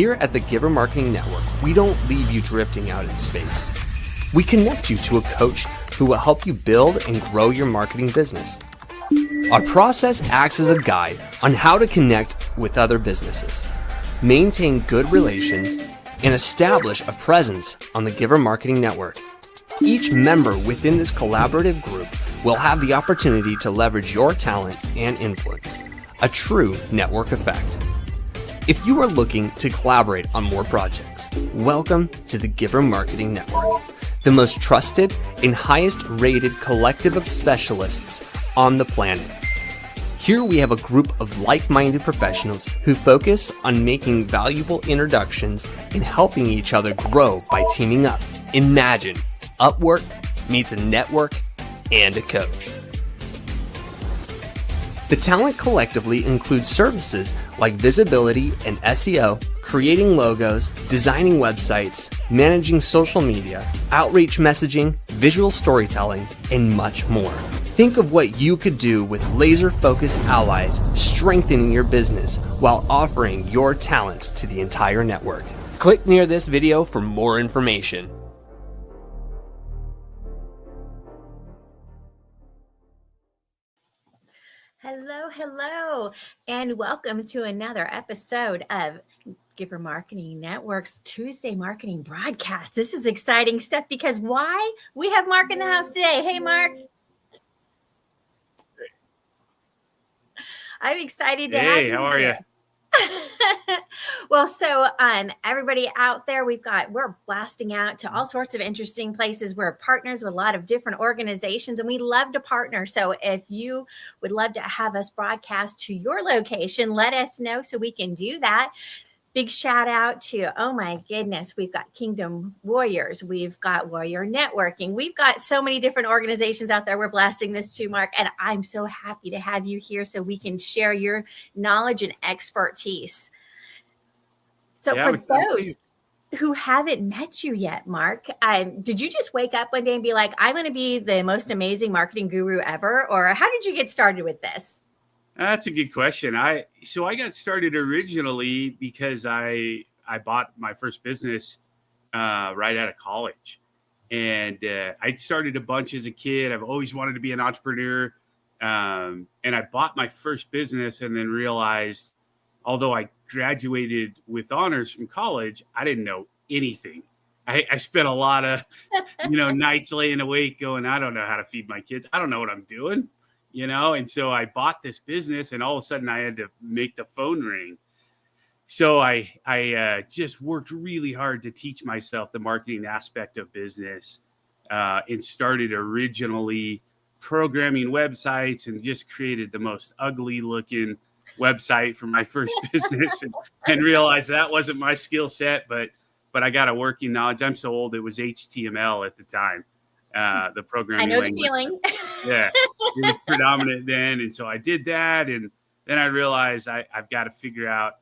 Here at the Giver Marketing Network, we don't leave you drifting out in space. We connect you to a coach who will help you build and grow your marketing business. Our process acts as a guide on how to connect with other businesses, maintain good relations, and establish a presence on the Giver Marketing Network. Each member within this collaborative group will have the opportunity to leverage your talent and influence, a true network effect. If you are looking to collaborate on more projects, welcome to the Giver Marketing Network, the most trusted and highest rated collective of specialists on the planet. Here we have a group of like-minded professionals who focus on making valuable introductions and helping each other grow by teaming up. Imagine Upwork meets a network and a coach. The talent collectively includes services like visibility and SEO, creating logos, designing websites, managing social media, outreach messaging, visual storytelling, and much more. Think of what you could do with laser-focused allies strengthening your business while offering your talents to the entire network. Click near this video for more information. Hello, and welcome to another episode of Giver Marketing Network's Tuesday Marketing Broadcast. This is exciting stuff because why? We have Mark in the house today. Hey, Mark. I'm excited to have you. Hey, how are you? Well, so everybody out there, we're blasting out to all sorts of interesting places. We're partners with a lot of different organizations, and we love to partner. So if you would love to have us broadcast to your location, let us know so we can do that. Big shout out to, oh my goodness, we've got Kingdom Warriors. We've got Warrior Networking. We've got so many different organizations out there. We're blasting this to, Mark, and I'm so happy to have you here so we can share your knowledge and expertise. So for those who haven't met you yet, Mark, did you just wake up one day and be like, I'm going to be the most amazing marketing guru ever? Or how did you get started with this? That's a good question. I got started originally because I bought my first business right out of college, and I started a bunch as a kid. I've always wanted to be an entrepreneur, and I bought my first business, and then realized, although I graduated with honors from college, I didn't know anything. I spent a lot of nights laying awake, going, I don't know how to feed my kids. I don't know what I'm doing. And so I bought this business, and all of a sudden I had to make the phone ring. So I just worked really hard to teach myself the marketing aspect of business, and started originally programming websites and just created the most ugly looking website for my first business and realized that wasn't my skill set, but I got a working knowledge. I'm so old, it was HTML at the time. The programming I know language. the feeling. Yeah, it was predominant then. And so I did that. And then I realized I've got to figure out,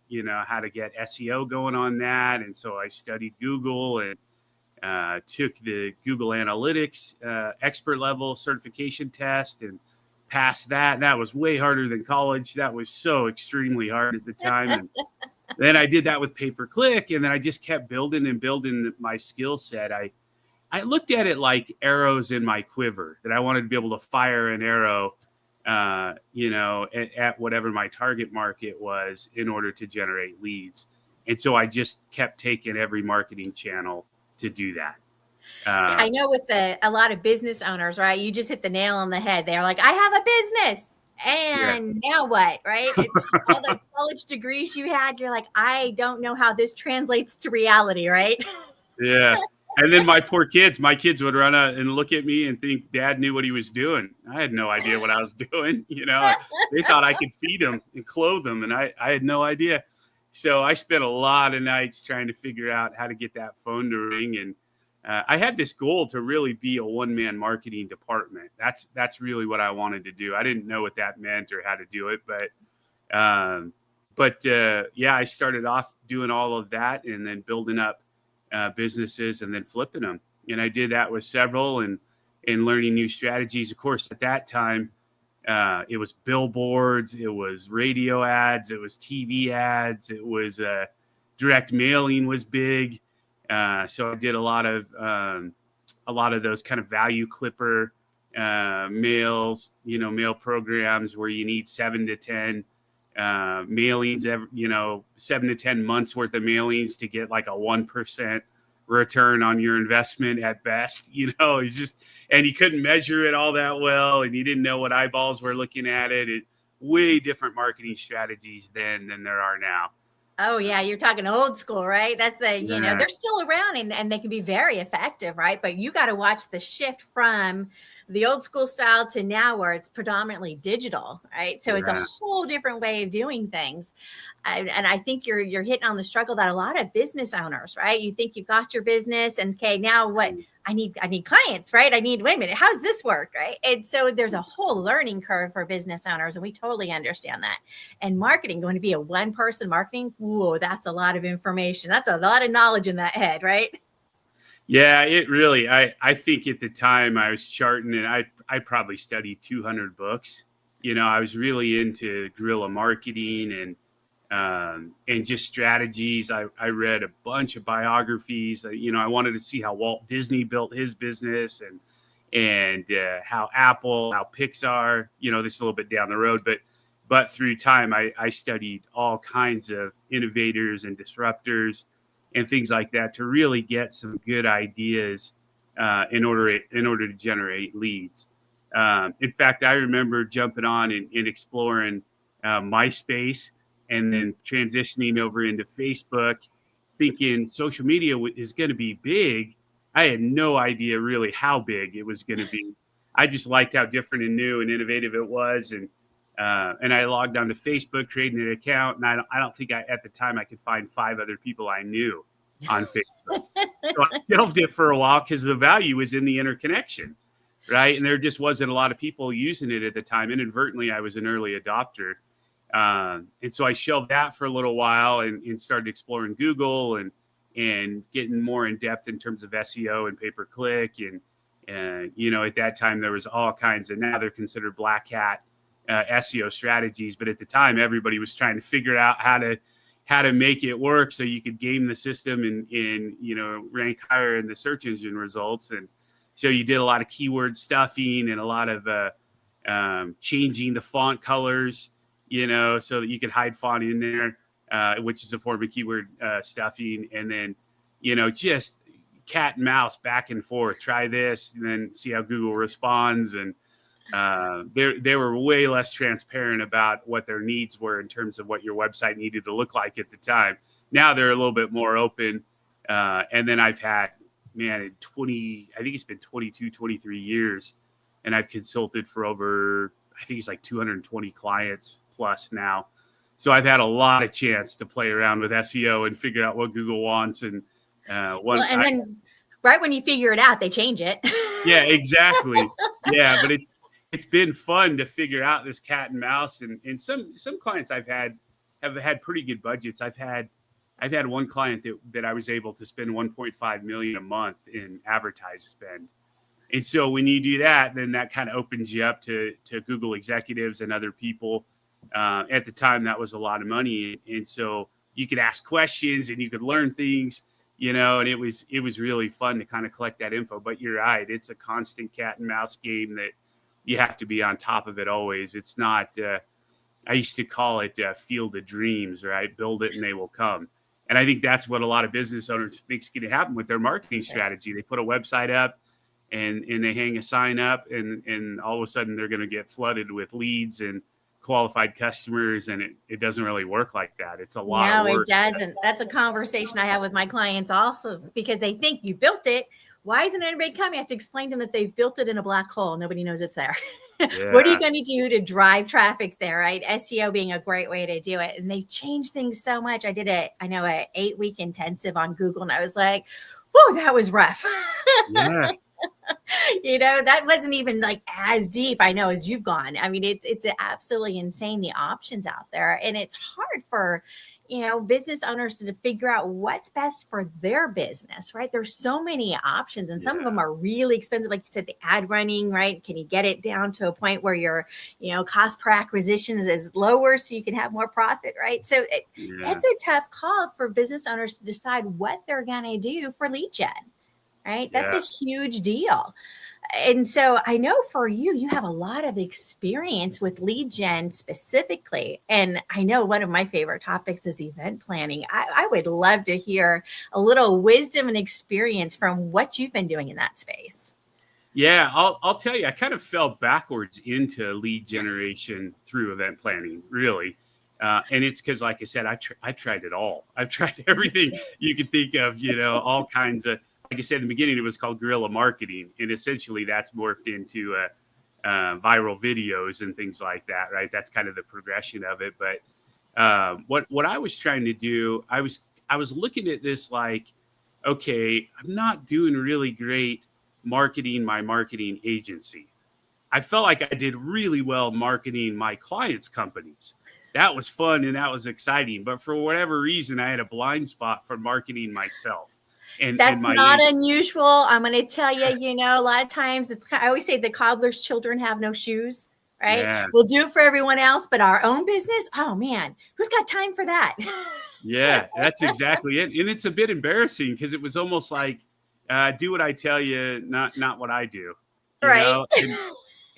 how to get SEO going on that. And so I studied Google and took the Google Analytics expert level certification test and passed that. And that was way harder than college. That was so extremely hard at the time. And then I did that with pay-per-click. And then I just kept building and building my skill set. I looked at it like arrows in my quiver, that I wanted to be able to fire an arrow, at whatever my target market was in order to generate leads. And so I just kept taking every marketing channel to do that. I know with a lot of business owners, right? You just hit the nail on the head. They're like, I have a business. And now what, right? All the college degrees you had, you're like, I don't know how this translates to reality, right? Yeah. And then my kids would run out and look at me and think Dad knew what he was doing. I had no idea what I was doing. They thought I could feed them and clothe them, and I had no idea. So I spent a lot of nights trying to figure out how to get that phone to ring. And I had this goal to really be a one-man marketing department. That's really what I wanted to do. I didn't know what that meant or how to do it, but I started off doing all of that and then building up businesses and then flipping them. And I did that with several and learning new strategies. Of course, at that time, it was billboards, it was radio ads, it was TV ads, it was direct mailing was big. So I did a lot of those kind of value clipper mails, mail programs where you need 7 to 10 mailings, 7 to 10 months worth of mailings to get like a 1% return on your investment at best. It's just, and you couldn't measure it all that well, and you didn't know what eyeballs were looking at it. Way different marketing strategies then than there are now. Oh yeah, you're talking old school, right? That's Yeah. they're still around and they can be very effective, right? But you got to watch the shift from the old school style to now where it's predominantly digital, right? So it's a Yeah. whole different way of doing things. And I think you're hitting on the struggle that a lot of business owners, right? You think you've got your business and okay, now what? I need clients, right? wait a minute, how does this work, right? And so there's a whole learning curve for business owners, and we totally understand that. And marketing, going to be a one-person marketing, whoa, that's a lot of information. That's a lot of knowledge in that head, right? Yeah, it really, I think at the time I was charting, and I probably studied 200 books. I was really into guerrilla marketing and just strategies. I read a bunch of biographies. I wanted to see how Walt Disney built his business and how Apple, how Pixar, this is a little bit down the road, but through time, I studied all kinds of innovators and disruptors and things like that to really get some good ideas in order to generate leads. In fact, I remember jumping on and exploring MySpace and then transitioning over into Facebook, thinking social media is going to be big. I had no idea really how big it was going to be. I just liked how different and new and innovative it was, and I logged onto Facebook, created an account, and I don't think at the time I could find 5 other people I knew on Facebook. So I shelved it for a while because the value was in the interconnection, right? And there just wasn't a lot of people using it at the time. Inadvertently, I was an early adopter. And so I shelved that for a little while and started exploring Google and getting more in depth in terms of SEO and pay-per-click. And at that time there was all kinds of, now they're considered black hat SEO strategies. But at the time, everybody was trying to figure out how to make it work so you could game the system and rank higher in the search engine results. And so you did a lot of keyword stuffing and a lot of changing the font colors, so that you could hide font in there, which is a form of keyword stuffing. And then, just cat and mouse back and forth, try this and then see how Google responds. And they were way less transparent about what their needs were in terms of what your website needed to look like at the time. Now they're a little bit more open. And then I've had, I think it's been 22, 23 years. And I've consulted for over, I think it's like 220 clients plus now. So I've had a lot of chance to play around with SEO and figure out what Google wants. And then right when you figure it out, they change it. Yeah, exactly. Yeah, but it's been fun to figure out this cat and mouse. And some clients have had pretty good budgets. I've had one client that I was able to spend $1.5 million a month in advertised spend. And so when you do that, then that kind of opens you up to Google executives and other people. At the time, that was a lot of money. And so you could ask questions and you could learn things, and it was really fun to kind of collect that info. But you're right. It's a constant cat and mouse game that you have to be on top of it always. It's not, I used to call it field of dreams, right? Build it and they will come. And I think that's what a lot of business owners think is going to happen with their marketing strategy. They put a website up and they hang a sign up and all of a sudden they're going to get flooded with leads and qualified customers. And it doesn't really work like that. It's a lot of work. No, it doesn't. That's a conversation I have with my clients also, because they think you built it. Why isn't anybody coming? I have to explain to them that they've built it in a black hole. Nobody knows it's there. Yeah. What are you going to do to drive traffic there, right? SEO being a great way to do it. And they change things so much. I did an 8-week intensive on Google, and I was like, whoa, that was rough. Yeah. That wasn't even like as deep, I know, as you've gone. I mean, it's absolutely insane, the options out there. And it's hard for, business owners to figure out what's best for their business, right? There's so many options, and some of them are really expensive. Like you said, the ad running, right? Can you get it down to a point where your, cost per acquisition is lower so you can have more profit, right? So it's a tough call for business owners to decide what they're going to do for lead gen, right? That's a huge deal. And so I know for you have a lot of experience with lead gen specifically. And I know one of my favorite topics is event planning. I would love to hear a little wisdom and experience from what you've been doing in that space. Yeah, I'll tell you, I kind of fell backwards into lead generation through event planning, really. And it's because, like I said, I've tried it all. I've tried everything you can think of, all kinds of, like I said, in the beginning, it was called guerrilla marketing. And essentially that's morphed into viral videos and things like that, right? That's kind of the progression of it. But what I was trying to do, I was looking at this like, okay, I'm not doing really great marketing my marketing agency. I felt like I did really well marketing my clients' companies. That was fun and that was exciting. But for whatever reason, I had a blind spot for marketing myself. And that's not unusual. I'm going to tell you, a lot of times I always say the cobbler's children have no shoes, right? Yeah. We'll do it for everyone else, but our own business, oh man, who's got time for that? Yeah, that's exactly it. And it's a bit embarrassing because it was almost like, do what I tell you, not what I do. Right.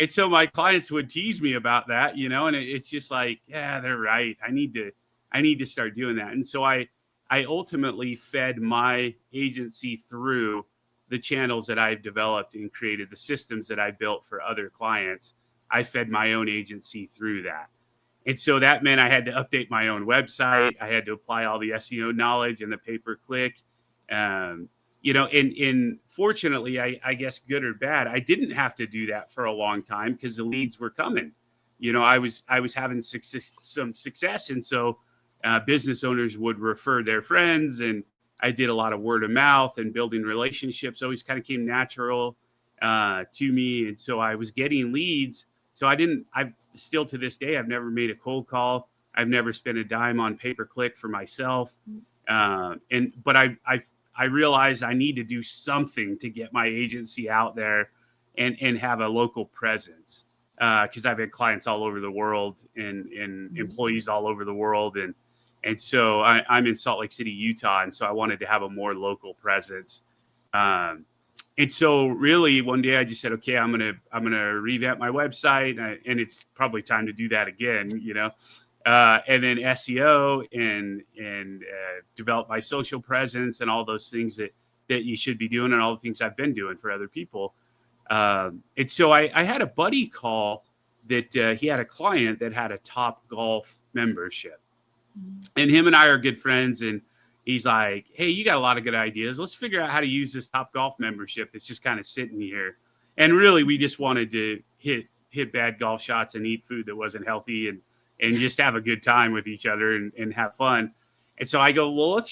And so my clients would tease me about that, and it's just like, yeah, they're right. I need to start doing that. And so I ultimately fed my agency through the channels that I've developed and created, the systems that I built for other clients. I fed my own agency through that. And so that meant I had to update my own website. I had to apply all the SEO knowledge and the pay-per-click. And fortunately, I guess good or bad, I didn't have to do that for a long time because the leads were coming. I was having some success. And so business owners would refer their friends, and I did a lot of word of mouth, and building relationships always kind of came natural to me. And so I was getting leads. So I've still to this day, I've never made a cold call. I've never spent a dime on pay-per-click for myself. But I realized I need to do something to get my agency out there and have a local presence. Because I've had clients all over the world and employees all over the world. And so I'm in Salt Lake City, Utah. And so I wanted to have a more local presence. And so really one day I just said, okay, I'm going to revamp my website, and it's probably time to do that again, and then SEO and develop my social presence and all those things that you should be doing, and all the things I've been doing for other people. And so I had a buddy call that he had a client that had a Top Golf membership, and him and I are good friends. And he's like, hey, you got a lot of good ideas. Let's figure out how to use this Top Golf membership that's just kind of sitting here. And really, we just wanted to hit bad golf shots and eat food that wasn't healthy and just have a good time with each other and have fun. And so I go, well, let's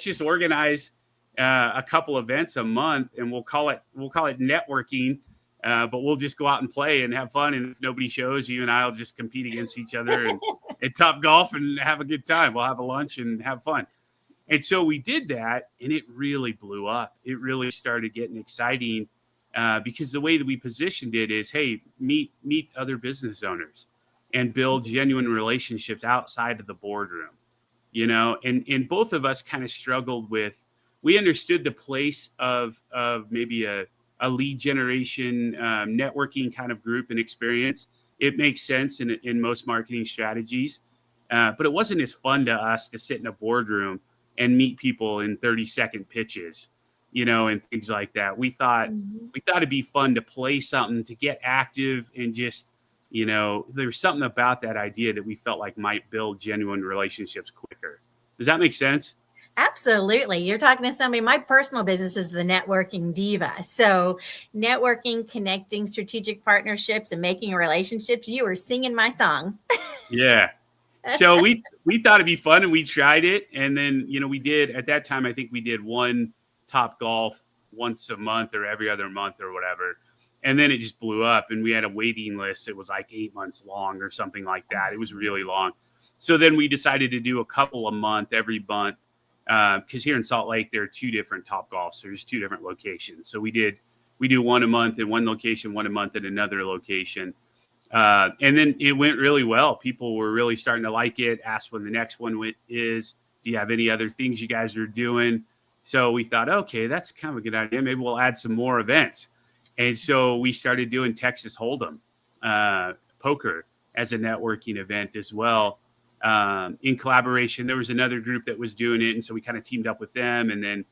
just organize a couple events a month, and we'll call it networking. But we'll just go out and play and have fun. And if nobody shows, you and I'll just compete against each other and Top Golf and have a good time. We'll have a lunch and have fun. And so we did that, and it really blew up. It really started getting exciting because the way that we positioned it is, hey, meet other business owners and build genuine relationships outside of the boardroom, and both of us kind of struggled with, we understood the place of maybe a lead generation networking kind of group and experience. It makes sense in most marketing strategies, but it wasn't as fun to us to sit in a boardroom and meet people in 30-second pitches, and things like that. We thought it'd be fun to play something, to get active, and just, there's something about that idea that we felt like might build genuine relationships quicker. Does that make sense? Absolutely. You're talking to somebody. My personal business is the networking diva. So networking, connecting, strategic partnerships, and making relationships. You are singing my song. Yeah. So we thought it'd be fun, and we tried it. And then, we did, at that time, I think we did one Top Golf once a month or every other month or whatever. And then it just blew up, and we had a waiting list. It was like 8 months long or something like that. It was really long. So then we decided to do a couple a month, every month, because here in Salt Lake, there are 2 different Topgolf. So there's 2 different locations. So we do one a month in one location, one a month at another location. And then it went really well. People were really starting to like it, asked when the next one is. Do you have any other things you guys are doing? So we thought, okay, that's kind of a good idea. Maybe we'll add some more events. And so we started doing Texas Hold'em poker as a networking event as well. In collaboration, there was another group that was doing it. And so we kind of teamed up with them. And then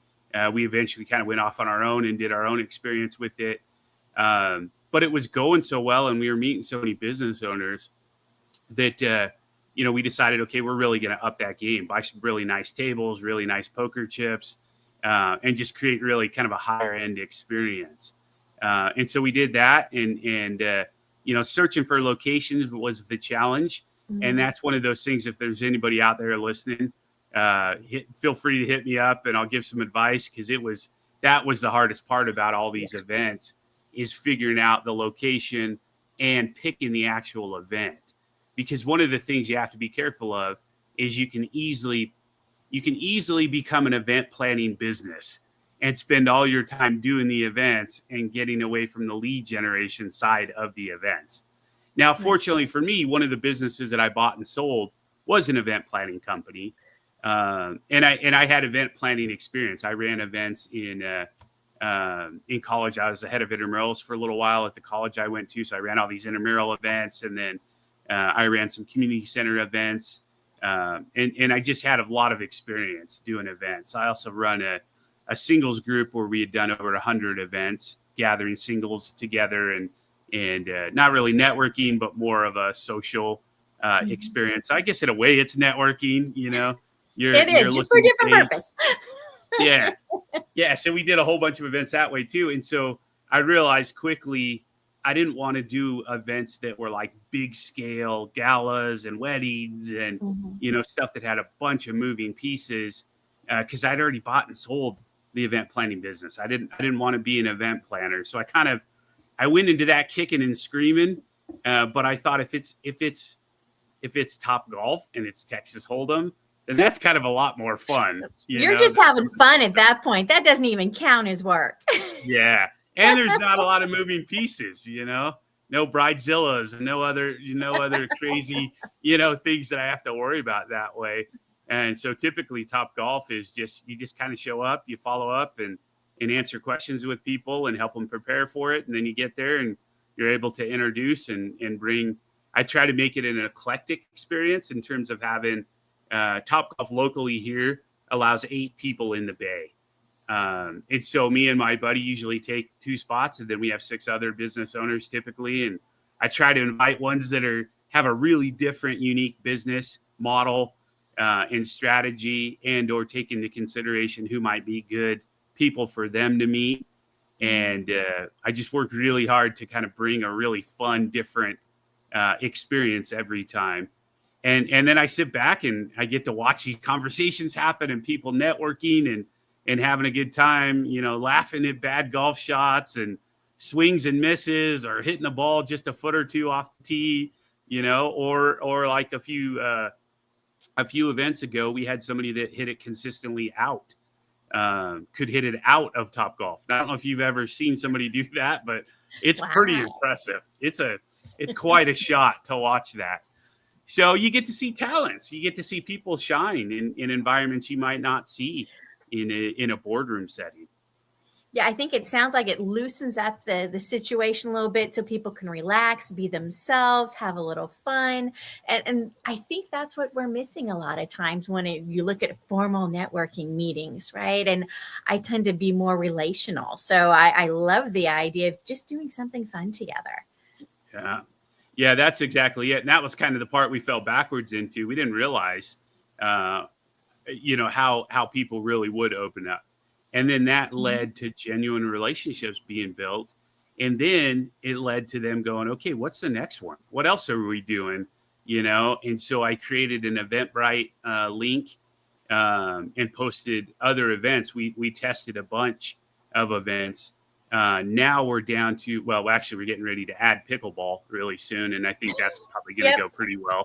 we eventually kind of went off on our own and did our own experience with it. But it was going so well, and we were meeting so many business owners that, we decided, okay, we're really going to up that game, buy some really nice tables, really nice poker chips, and just create really kind of a higher end experience. And so we did that, and searching for locations was the challenge. Mm-hmm. And that's one of those things, if there's anybody out there listening, feel free to hit me up and I'll give some advice, because that was the hardest part about all these events, is figuring out the location and picking the actual event. Because one of the things you have to be careful of is you can easily become an event planning business and spend all your time doing the events and getting away from the lead generation side of the events. Now, fortunately for me, one of the businesses that I bought and sold was an event planning company. And I had event planning experience. I ran events in college. I was the head of intramurals for a little while at the college I went to. So I ran all these intramural events, and then I ran some community center events. And I just had a lot of experience doing events. I also run a singles group where we had done over 100 events, gathering singles together and not really networking, but more of a social experience. I guess in a way it's networking, You're just for a different purpose. Yeah. So we did a whole bunch of events that way too. And so I realized quickly I didn't want to do events that were like big scale galas and weddings and, stuff that had a bunch of moving pieces, because I'd already bought and sold the event planning business. I didn't want to be an event planner. So I went into that kicking and screaming. But I thought if it's Topgolf and it's Texas Hold'em, then that's kind of a lot more fun. You're just having fun at that point. That doesn't even count as work. Yeah. And there's not a lot of moving pieces, no bridezillas and no other crazy, things that I have to worry about that way. And so typically Topgolf is you just kind of show up, you follow up and answer questions with people and help them prepare for it. And then you get there and you're able to introduce and bring. I try to make it an eclectic experience in terms of having Topgolf locally here allows 8 people in the bay. And so me and my buddy usually take 2 spots, and then we have 6 other business owners typically. And I try to invite ones that have a really different, unique business model and strategy, and or take into consideration who might be good people for them to meet. And I just work really hard to kind of bring a really fun, different experience every time. And then I sit back and I get to watch these conversations happen and people networking and having a good time, laughing at bad golf shots and swings and misses, or hitting the ball just a foot or two off the tee, or like a few events ago, we had somebody that hit it consistently out, could hit it out of Topgolf. I don't know if you've ever seen somebody do that, but it's pretty impressive. It's quite a shot to watch that. So you get to see talents. You get to see people shine in environments you might not see in a boardroom setting. Yeah, I think it sounds like it loosens up the situation a little bit so people can relax, be themselves, have a little fun. And I think that's what we're missing a lot of times when you look at formal networking meetings, right? And I tend to be more relational. So I love the idea of just doing something fun together. Yeah, that's exactly it. And that was kind of the part we fell backwards into. We didn't realize, how people really would open up. And then that led to genuine relationships being built. And then it led to them going, okay, what's the next one? What else are we doing? And so I created an Eventbrite link and posted other events. We tested a bunch of events Now we're down to, well, actually, we're getting ready to add pickleball really soon, and I think that's probably going to Yep. go pretty well.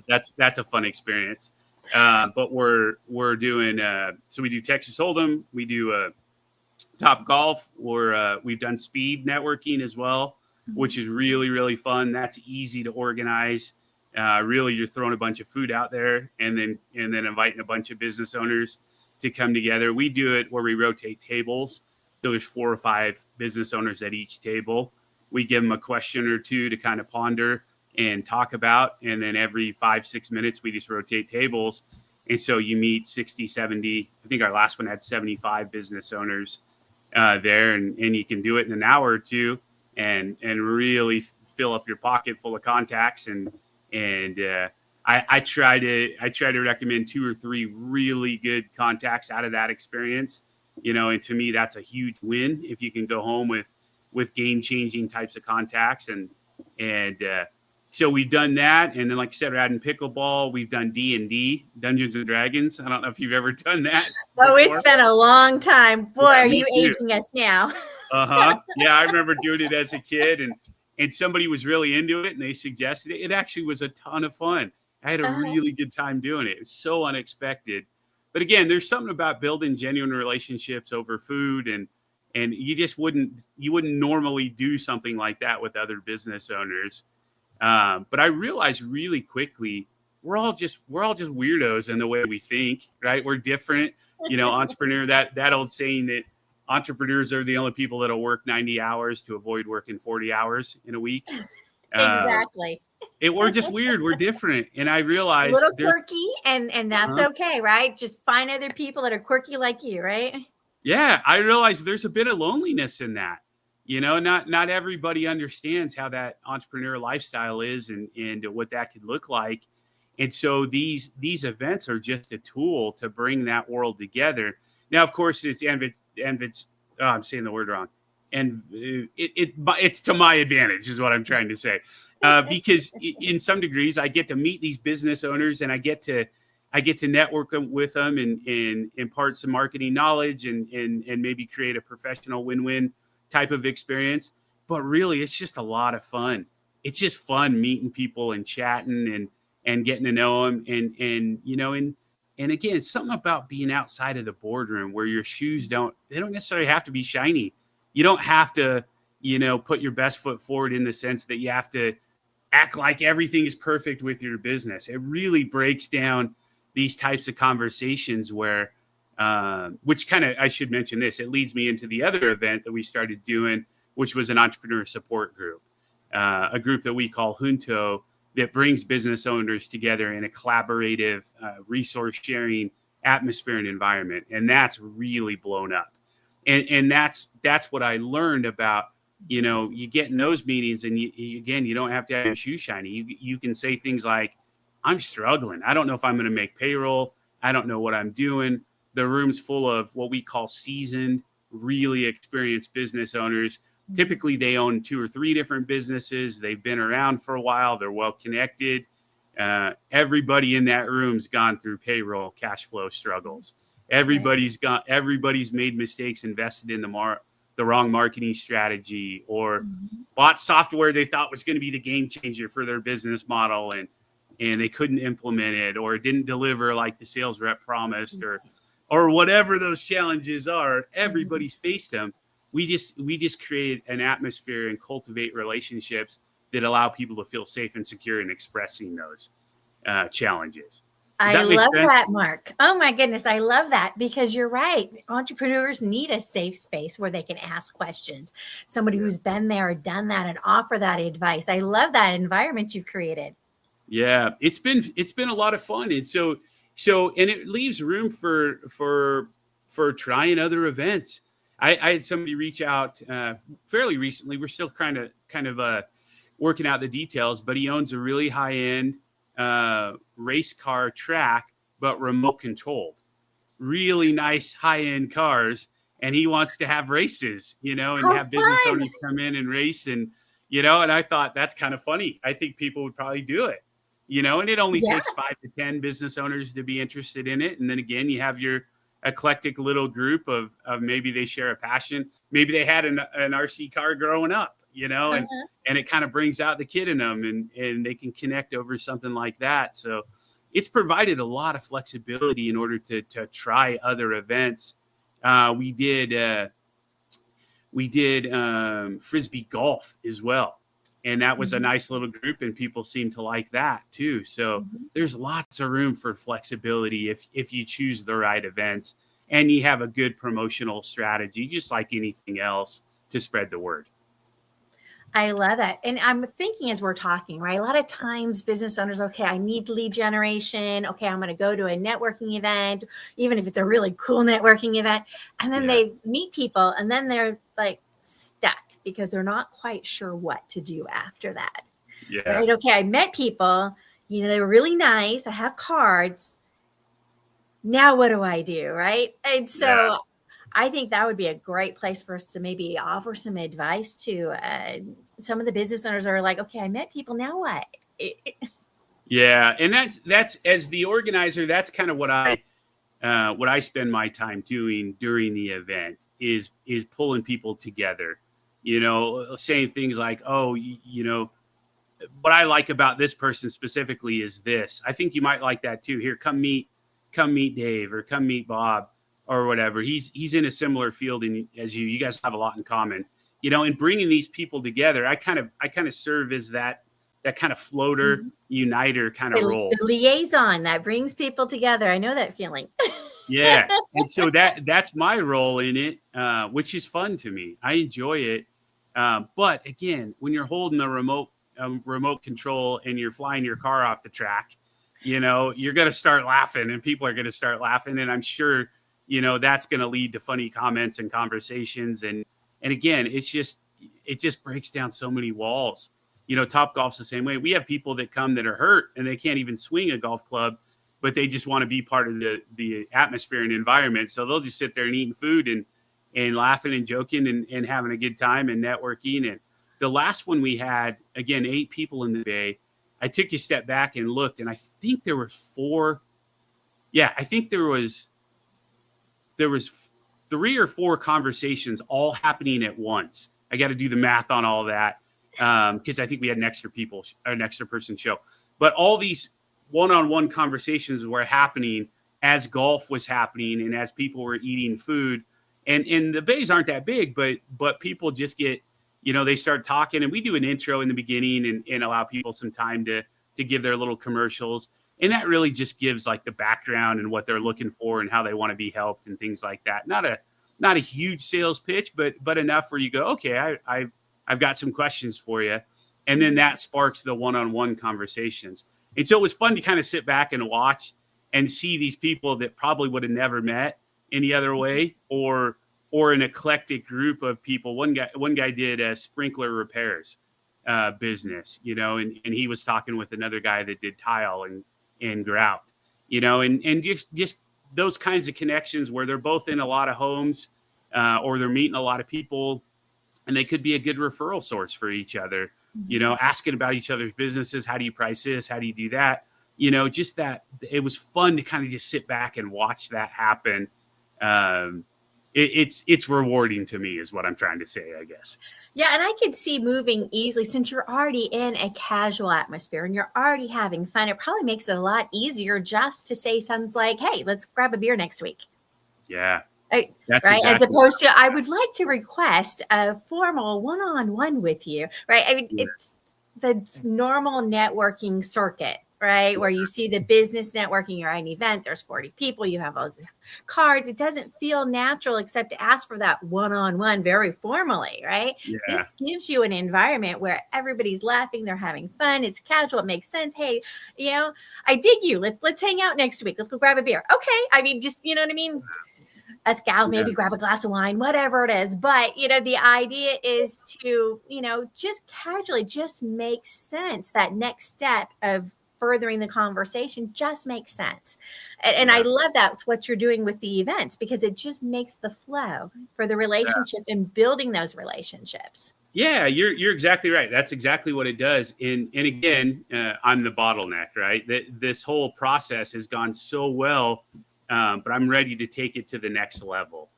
That's a fun experience. But we're doing so we do Texas Hold'em, we do Top Golf, we've done speed networking as well, which is really, really fun. That's easy to organize. Really, you're throwing a bunch of food out there and then inviting a bunch of business owners to come together. We do it where we rotate tables. There's 4 or 5 business owners at each table. We give them a question or two to kind of ponder and talk about. And then every 5-6 minutes, we just rotate tables. And so you meet 60, 70, I think our last one had 75 business owners there. And you can do it in an hour or two and really fill up your pocket full of contacts. I try to recommend 2 or 3 really good contacts out of that experience. And to me, that's a huge win if you can go home with game-changing types of contacts. So we've done that. And then, like I said, we're adding pickleball. We've done D&D, Dungeons and Dragons. I don't know if you've ever done that. Oh, it's been a long time. Boy, Yeah, are me you too. aging us now. Yeah, I remember doing it as a kid, and somebody was really into it, and they suggested it. It actually was a ton of fun. I had a really good time doing it. It was so unexpected. But again, there's something about building genuine relationships over food, and you just wouldn't normally do something like that with other business owners. But I realized really quickly we're all just weirdos in the way we think, right? We're different, entrepreneur, that old saying that entrepreneurs are the only people that'll work 90 hours to avoid working 40 hours in a week. Exactly. We're just weird. We're different. And I A realized little quirky, and that's Uh-huh. okay, right? Just find other people that are quirky like you, right? Yeah, I realized there's a bit of loneliness in that. Not everybody understands how that entrepreneur lifestyle is and what that could look like. And so these events are just a tool to bring that world together. Now, of course, I'm saying the word wrong. And it's to my advantage is what I'm trying to say. Because in some degrees, I get to meet these business owners and I get to network with them and impart some marketing knowledge and maybe create a professional win-win type of experience. But really, it's just a lot of fun. It's just fun meeting people and chatting and getting to know them. And again, something about being outside of the boardroom where your shoes don't necessarily have to be shiny. You don't have to, put your best foot forward in the sense that you have to act like everything is perfect with your business. It really breaks down these types of conversations where, which kind of, I should mention this, it leads me into the other event that we started doing, which was an entrepreneur support group, a group that we call Junto that brings business owners together in a collaborative resource sharing atmosphere and environment. And that's really blown up. And that's what I learned about, you get in those meetings and you don't have to have your shoe shiny. You can say things like, I'm struggling. I don't know if I'm going to make payroll. I don't know what I'm doing. The room's full of what we call seasoned, really experienced business owners. Typically, they own 2 or 3 different businesses. They've been around for a while. They're well connected. Everybody in that room's gone through payroll, cash flow struggles. Everybody's made mistakes, invested in the wrong marketing strategy, or bought software they thought was going to be the game changer for their business model, and they couldn't implement it, or it didn't deliver like the sales rep promised, or whatever those challenges are. Everybody's faced them. We just create an atmosphere and cultivate relationships that allow people to feel safe and secure in expressing those challenges. I love that, Mark. Oh my goodness. I love that because you're right. Entrepreneurs need a safe space where they can ask questions. Somebody who's been there or done that and offer that advice. I love that environment you've created. Yeah, it's been a lot of fun. And so and it leaves room for trying other events. I had somebody reach out fairly recently. We're still kind of working out the details, but he owns a really high-end race car track, but remote controlled, really nice high-end cars. And he wants to have races, and have business owners come in and race. And I thought that's kind of funny. I think people would probably do it, and it only takes 5 to 10 business owners to be interested in it. And then again, you have your eclectic little group of maybe they share a passion. Maybe they had an RC car growing up, and it kind of brings out the kid in them, and they can connect over something like that. So it's provided a lot of flexibility in order to try other events. We did Frisbee golf as well. And that was a nice little group, and people seem to like that too. So there's lots of room for flexibility if you choose the right events and you have a good promotional strategy, just like anything else, to spread the word. I love that. And I'm thinking as we're talking, right? A lot of times business owners, okay, I need lead generation. Okay, I'm going to go to a networking event, even if it's a really cool networking event. And then they meet people, and then they're like stuck because they're not quite sure what to do after that. Yeah. Right? Okay, I met people, they were really nice. I have cards. Now what do I do? Right. And so I think that would be a great place for us to maybe offer some advice to some of the business owners that are like, okay, I met people. Now what? Yeah. And that's as the organizer, that's kind of what I spend my time doing during the event is pulling people together, saying things like, oh, what I like about this person specifically is this. I think you might like that too. Here, come meet Dave, or come meet Bob, or whatever. He's in a similar field as you. You guys have a lot in common, and bringing these people together. I kind of serve as that kind of floater, uniter kind of role. The liaison that brings people together. I know that feeling. Yeah. And so that's my role in it, which is fun to me. I enjoy it. But again, when you're holding a remote control and you're flying your car off the track, you're going to start laughing, and people are going to start laughing. And I'm sure, that's going to lead to funny comments and conversations. And again, it just breaks down so many walls. Topgolf's the same way. We have people that come that are hurt and they can't even swing a golf club, but they just want to be part of the atmosphere and environment. So they'll just sit there and eating food and laughing and joking and having a good time and networking. And the last one we had, again, 8 people in the bay. I took a step back and looked, and I think there were 4. Yeah, I think there was 3 or 4 conversations all happening at once. I got to do the math on all that because I think we had an extra person show. But all these one-on-one conversations were happening as golf was happening and as people were eating food. And the bays aren't that big, but people just get, they start talking, and we do an intro in the beginning and allow people some time to give their little commercials. And that really just gives like the background and what they're looking for and how they want to be helped and things like that. Not a huge sales pitch, but enough where you go, okay, I've got some questions for you. And then that sparks the one-on-one conversations. And so it was fun to kind of sit back and watch and see these people that probably would have never met any other way, or an eclectic group of people. One guy did a sprinkler repairs business, and he was talking with another guy that did tile and grout, and just those kinds of connections where they're both in a lot of homes or they're meeting a lot of people, and they could be a good referral source for each other, asking about each other's businesses. How do you price this? How do you do that? Just that it was fun to kind of just sit back and watch that happen. It's rewarding to me is what I'm trying to say, I guess. Yeah. And I could see moving easily since you're already in a casual atmosphere and you're already having fun. It probably makes it a lot easier just to say something like, hey, let's grab a beer next week. Yeah. Right. Exactly As opposed to, I would like to request a formal one-on-one with you. Right. I mean, it's the normal networking circuit, right? Where you see the business networking, you're at an event, there's 40 people, you have all those cards. It doesn't feel natural except to ask for that one-on-one very formally, right? Yeah. This gives you an environment where everybody's laughing, they're having fun, it's casual, it makes sense. Hey, I dig you. Let's hang out next week. Let's go grab a beer. Okay. I mean, just, you know what I mean? Us gals, maybe grab a glass of wine, whatever it is. But, the idea is to, just casually just make sense. That next step of furthering the conversation just makes sense. And I love that's what you're doing with the events, because it just makes the flow for the relationship and building those relationships. Yeah, you're exactly right. That's exactly what it does. And again, I'm the bottleneck, right? This whole process has gone so well but I'm ready to take it to the next level.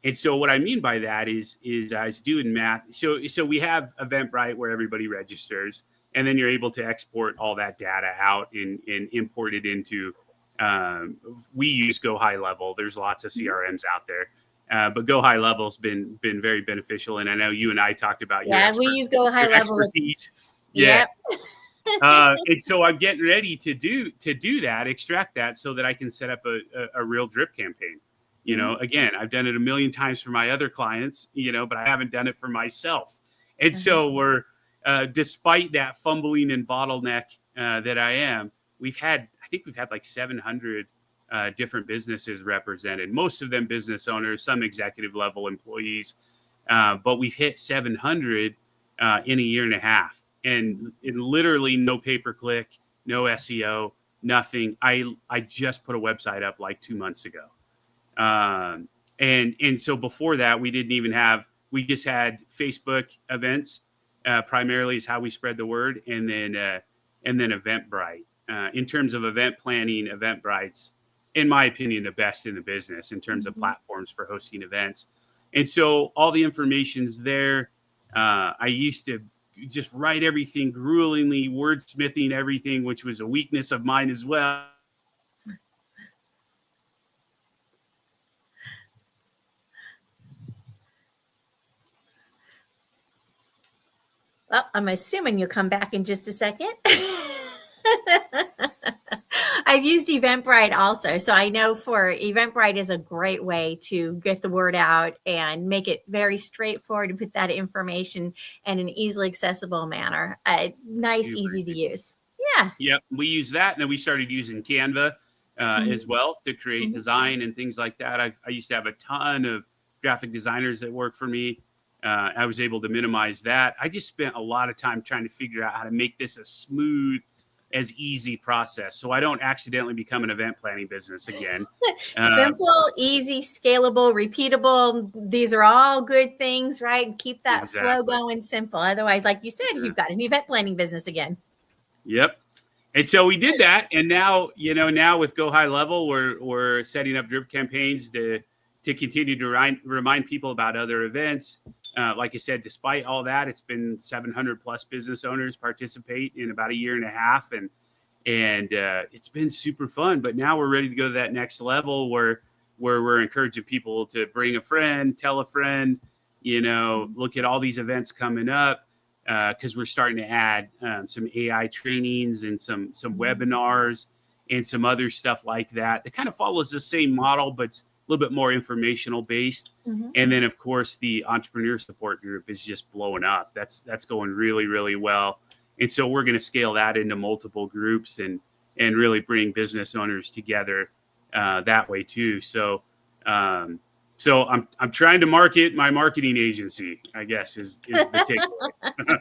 And so what I mean by that is I was doing math. So we have Eventbrite where everybody registers, and then you're able to export all that data out and import it into, we use Go High Level. There's lots of CRMs out there. But Go High Level's been very beneficial. And I know you and I talked about we use Go High your Level. expertise. Yep. And so I'm getting ready to do that, extract that so that I can set up a real drip campaign. Again, I've done it a million times for my other clients, but I haven't done it for myself. And so we're, despite that fumbling and bottleneck that I am, I think we've had like 700 different businesses represented, most of them business owners, some executive level employees. But we've hit 700 in a year and a half, and literally no pay-per-click, no SEO, nothing. I just put a website up like 2 months ago. And so before that, we just had Facebook events, primarily is how we spread the word. And then Eventbrite, in terms of event planning, Eventbrite's, in my opinion, the best in the business in terms of platforms for hosting events. And so all the information's there. I used to just write everything gruelingly, wordsmithing everything, which was a weakness of mine as well. Well, I'm assuming you'll come back in just a second. I've used Eventbrite also. So I know Eventbrite is a great way to get the word out and make it very straightforward to put that information in an easily accessible manner. Nice, easy to use. Yeah. Yep. We use that. And then we started using Canva as well to create design and things like that. I used to have a ton of graphic designers that work for me. I was able to minimize that. I just spent a lot of time trying to figure out how to make this a smooth, as easy process so I don't accidentally become an event planning business again. Simple, easy, scalable, repeatable. These are all good things, right? And keep that flow going simple. Otherwise, like you said, you've got an event planning business again. Yep. And so we did that. And now, now with Go High Level, we're setting up drip campaigns to continue to remind people about other events. Like I said, despite all that, it's been 700 plus business owners participate in about a year and a half. And it's been super fun. But now we're ready to go to that next level where we're encouraging people to bring a friend, tell a friend, look at all these events coming up, because we're starting to add some AI trainings and some webinars and some other stuff like that. That kind of follows the same model, but it's a little bit more informational based. And then of course the entrepreneur support group is just blowing up. That's going really, really well. And so we're going to scale that into multiple groups and really bring business owners together that way too. So I'm trying to market my marketing agency, I guess is the takeaway.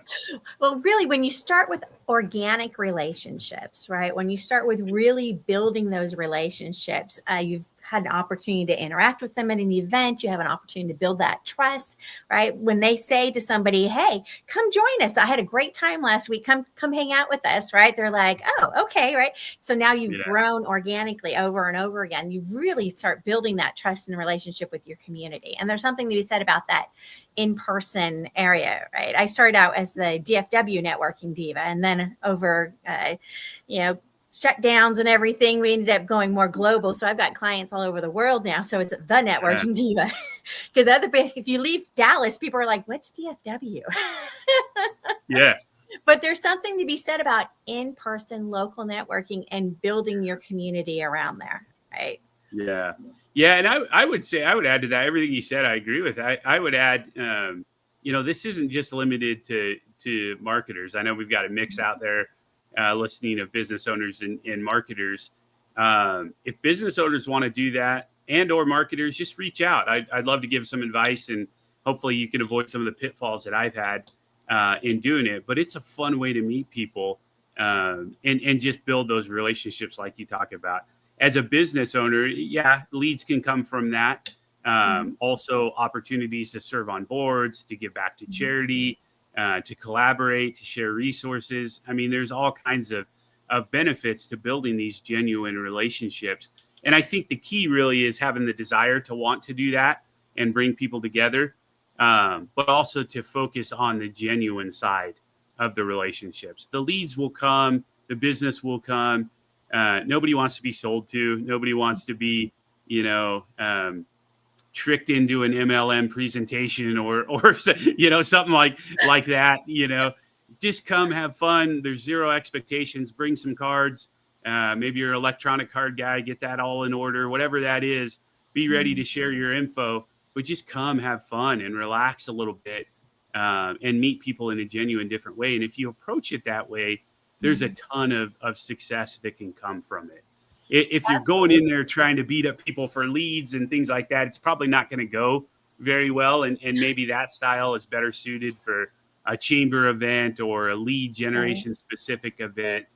Well, really, when you start with organic relationships, right? When you start with really building those relationships, you've had an opportunity to interact with them at an event. You have an opportunity to build that trust, right? When they say to somebody, hey, come join us. I had a great time last week. Come hang out with us, right? They're like, oh, okay, right? So now you've grown organically over and over again. You really start building that trust and relationship with your community. And there's something to be said about that in-person area, right? I started out as the DFW networking diva, and then over, shutdowns and everything, we ended up going more global. So I've got clients all over the world now. So it's the networking diva. Because if you leave Dallas, people are like, what's DFW? Yeah. But there's something to be said about in-person local networking and building your community around there, right? Yeah. Yeah. And I would add to that, everything you said, I agree with. I would add, this isn't just limited to marketers. I know we've got a mix out there. Listening of business owners and marketers. If business owners want to do that and or marketers, just reach out. I'd love to give some advice, and hopefully you can avoid some of the pitfalls that I've had in doing it. But it's a fun way to meet people and just build those relationships like you talk about. As a business owner, leads can come from that. Also opportunities to serve on boards, to give back to charity, to collaborate, to share resources. I mean, there's all kinds of benefits to building these genuine relationships. And I think the key really is having the desire to want to do that and bring people together, but also to focus on the genuine side of the relationships. The leads will come, the business will come. Nobody wants to be sold to. Nobody wants to be, tricked into an MLM presentation or something like that. Just come have fun. There's zero expectations. Bring some cards. Maybe you're an electronic card guy. Get that all in order. Whatever that is. Be ready to share your info. But just come have fun and relax a little bit, and meet people in a genuine different way. And if you approach it that way, there's a ton of success that can come from it. If you're going in there trying to beat up people for leads and things like that, it's probably not going to go very well. And maybe that style is better suited for a chamber event or a lead generation specific event.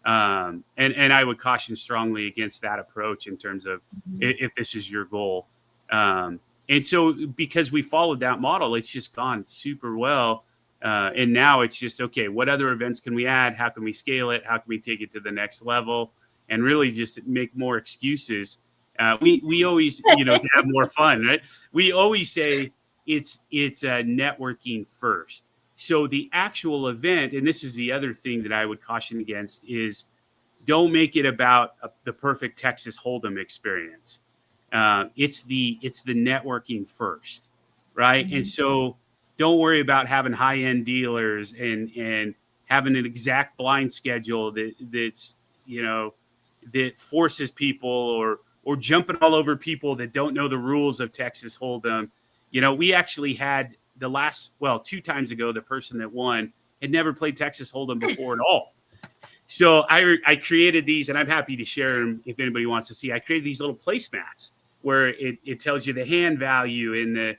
And I would caution strongly against that approach in terms of if this is your goal. And so because we followed that model, it's just gone super well. And now it's just, okay, what other events can we add? How can we scale it? How can we take it to the next level? And really just make more excuses. We always, to have more fun, right? We always say it's networking first. So the actual event, and this is the other thing that I would caution against, is don't make it about the perfect Texas Hold'em experience. It's the networking first, right? And so don't worry about having high-end dealers and having an exact blind schedule that's that forces people or jumping all over people that don't know the rules of Texas Hold'em. We actually had two times ago, the person that won had never played Texas Hold'em before at all. So I created these, and I'm happy to share them if anybody wants to see. I created these little placemats where it tells you the hand value and the,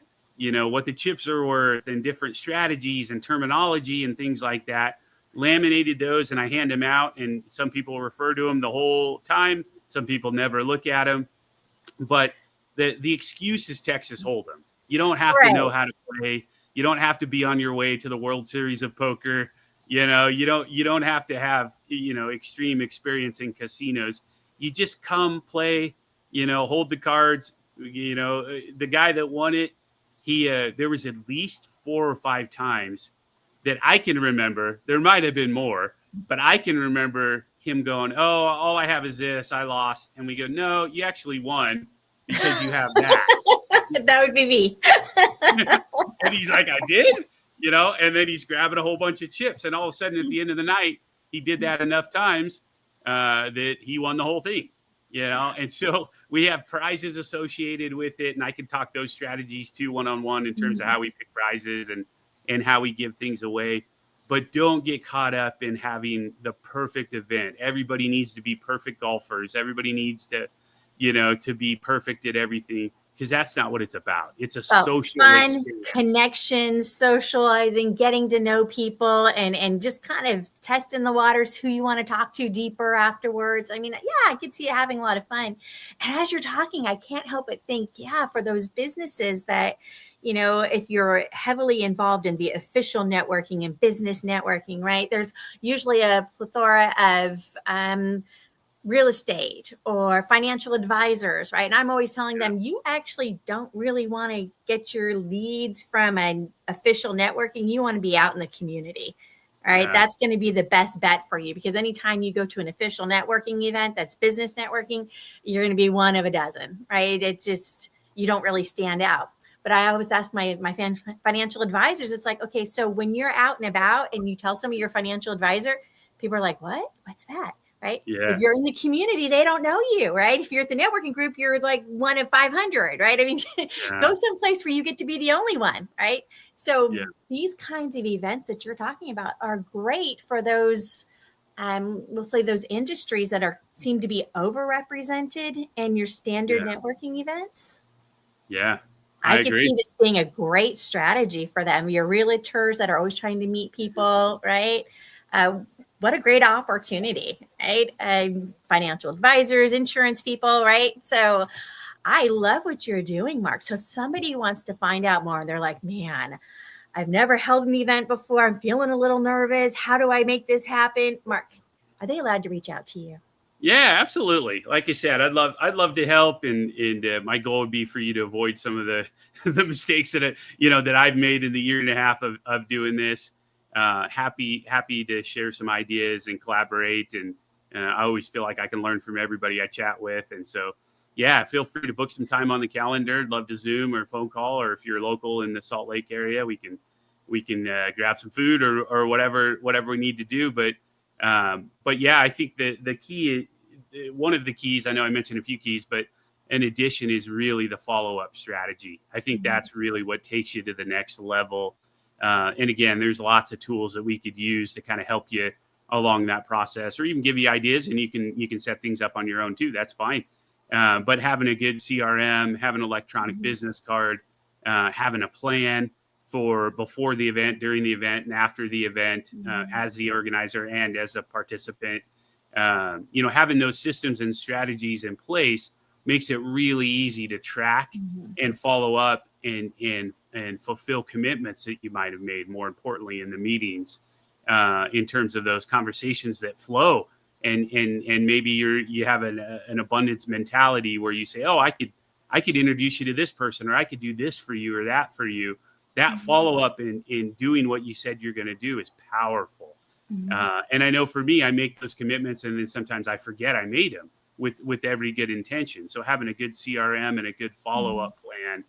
what the chips are worth and different strategies and terminology and things like that. Laminated those, and I hand them out, and some people refer to them the whole time. Some people never look at them, but the excuse is Texas Hold'em. You don't have to know how to play. You don't have to be on your way to the World Series of Poker. You don't have to have, extreme experience in casinos. You just come play, hold the cards. The guy that won it, there was at least 4 or 5 times that I can remember. There might have been more, but I can remember him going, "Oh, all I have is this. I lost." And we go, "No, you actually won because you have that." That would be me. And he's like, "I did?" And then he's grabbing a whole bunch of chips. And all of a sudden at the end of the night, he did that enough times that he won the whole thing, And so we have prizes associated with it. And I can talk those strategies too, one-on-one, in terms of how we pick prizes and how we give things away. But don't get caught up in having the perfect event. Everybody needs to be perfect golfers. Everybody needs to, to be perfect at everything, because that's not what it's about. It's a social fun experience. Connections, socializing, getting to know people, and just kind of testing the waters, who you want to talk to deeper afterwards. I mean, I could see you having a lot of fun. And as you're talking, I can't help but think, for those businesses that, if you're heavily involved in the official networking and business networking, right? There's usually a plethora of real estate or financial advisors, right? And I'm always telling them, you actually don't really want to get your leads from an official networking. You want to be out in the community, right? Yeah. That's going to be the best bet for you, because anytime you go to an official networking event that's business networking, you're going to be one of a dozen, right? It's just, you don't really stand out. But I always ask my financial advisors, it's like, okay, so when you're out and about and you tell some of your financial advisor, people are like, what? What's that? Right? Yeah. If you're in the community, they don't know you, right? If you're at the networking group, you're like one of 500, right? I mean, go someplace where you get to be the only one, right? So these kinds of events that you're talking about are great for those, we'll say those industries that seem to be overrepresented in your standard networking events. Yeah. I could see this being a great strategy for them. Your realtors that are always trying to meet people, right? What a great opportunity, right? Financial advisors, insurance people, right? So I love what you're doing, Mark. So if somebody wants to find out more and they're like, man, I've never held an event before. I'm feeling a little nervous. How do I make this happen? Mark, are they allowed to reach out to you? Yeah, absolutely. Like I said, I'd love to help, and my goal would be for you to avoid some of the the mistakes that that I've made in the year and a half of doing this. Happy to share some ideas and collaborate, and I always feel like I can learn from everybody I chat with, and so yeah, feel free to book some time on the calendar. I'd love to Zoom or phone call, or if you're local in the Salt Lake area, we can grab some food or whatever we need to do, but yeah, I think the key, one of the keys, I know I mentioned a few keys, but in addition is really the follow-up strategy. I think that's really what takes you to the next level. And again, there's lots of tools that we could use to kind of help you along that process, or even give you ideas, and you can set things up on your own too. That's fine. But having a good CRM, having an electronic business card, having a plan for before the event, during the event, and after the event, as the organizer and as a participant. Having those systems and strategies in place makes it really easy to track and follow up and fulfill commitments that you might have made, more importantly in the meetings, in terms of those conversations that flow. And maybe you have an abundance mentality where you say, oh, I could introduce you to this person, or I could do this for you or that for you. That follow up in doing what you said you're going to do is powerful. And I know for me, I make those commitments, and then sometimes I forget I made them with every good intention. So having a good CRM and a good follow up plan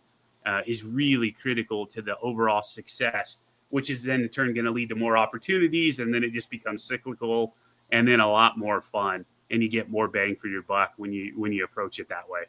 is really critical to the overall success, which is then in turn going to lead to more opportunities, and then it just becomes cyclical, and then a lot more fun, and you get more bang for your buck when you approach it that way.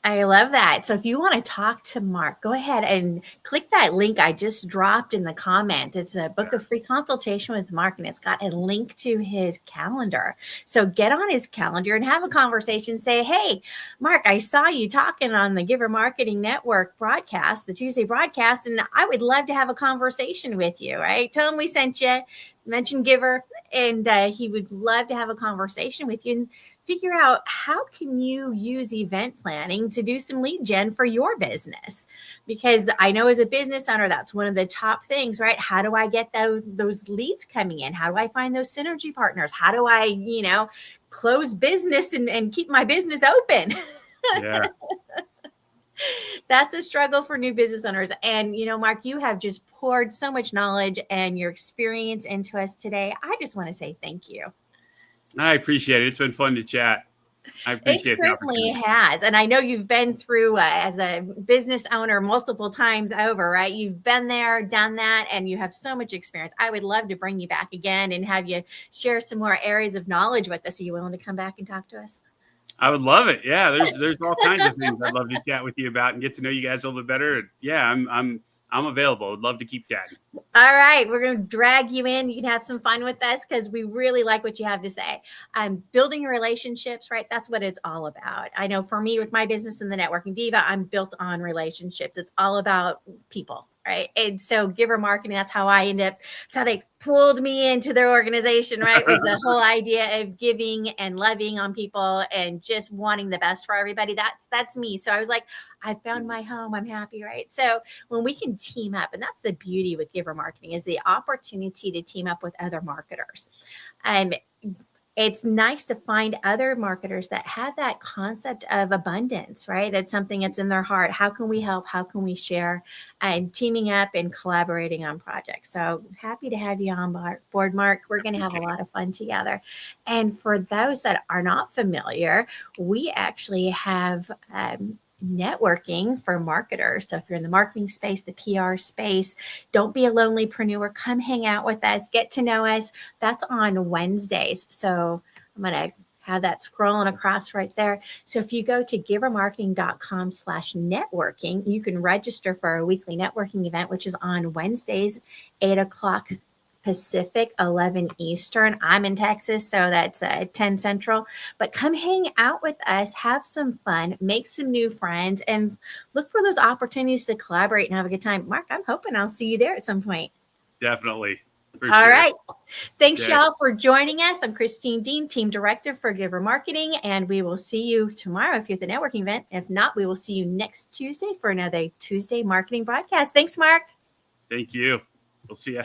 I love that. So if you want to talk to Mark, go ahead and click that link I just dropped in the comments. It's a book of free consultation with Mark, and it's got a link to his calendar. So get on his calendar and have a conversation. Say, hey, Mark, I saw you talking on the Giver Marketing Network broadcast, the Tuesday broadcast, and I would love to have a conversation with you, right? Tell him we sent you, mention Giver, and he would love to have a conversation with you and figure out how can you use event planning to do some lead gen for your business. Because I know as a business owner, that's one of the top things, right? How do I get those leads coming in? How do I find those synergy partners? How do I, close business and keep my business open? Yeah. That's a struggle for new business owners. And, Mark, you have just poured so much knowledge and your experience into us today. I just want to say thank you. I appreciate it. It's been fun to chat. I appreciate it. Certainly has. And I know you've been through as a business owner multiple times over, right? You've been there, done that, and you have so much experience. I would love to bring you back again and have you share some more areas of knowledge with us. Are you willing to come back and talk to us? I would love it. Yeah, there's all kinds of things I'd love to chat with you about and get to know you guys a little bit better. And yeah, I'm available. I'd love to keep chatting. All right. We're going to drag you in. You can have some fun with us because we really like what you have to say. Building relationships, right? That's what it's all about. I know for me with my business in the Networking Diva, I'm built on relationships. It's all about people, right? And so Giver Marketing, that's how I end up. That's how they pulled me into their organization, right? Was the whole idea of giving and loving on people and just wanting the best for everybody. That's me. So I was like, I found my home. I'm happy, right? So when we can team up, and that's the beauty with Giver Marketing, is the opportunity to team up with other marketers. It's nice to find other marketers that have that concept of abundance, right? That's something that's in their heart. How can we help? How can we share? And teaming up and collaborating on projects. So happy to have you on board, Mark. We're going to have a lot of fun together. And for those that are not familiar, we actually have networking for marketers. So if you're in the marketing space, the PR space, don't be a lonelypreneur. Come hang out with us, get to know us. That's on Wednesdays. So I'm going to have that scrolling across right there. So if you go to givermarketing.com/networking, you can register for our weekly networking event, which is on Wednesdays, 8:00 Pacific, 11 Eastern. I'm in Texas, so that's 10 Central. But come hang out with us, have some fun, make some new friends, and look for those opportunities to collaborate and have a good time. Mark, I'm hoping I'll see you there at some point. Definitely. All right. Thanks, y'all, for joining us. I'm Christine Deane, Team Director for Giver Marketing, and we will see you tomorrow if you're at the networking event. If not, we will see you next Tuesday for another Tuesday marketing broadcast. Thanks, Mark. Thank you. We'll see you.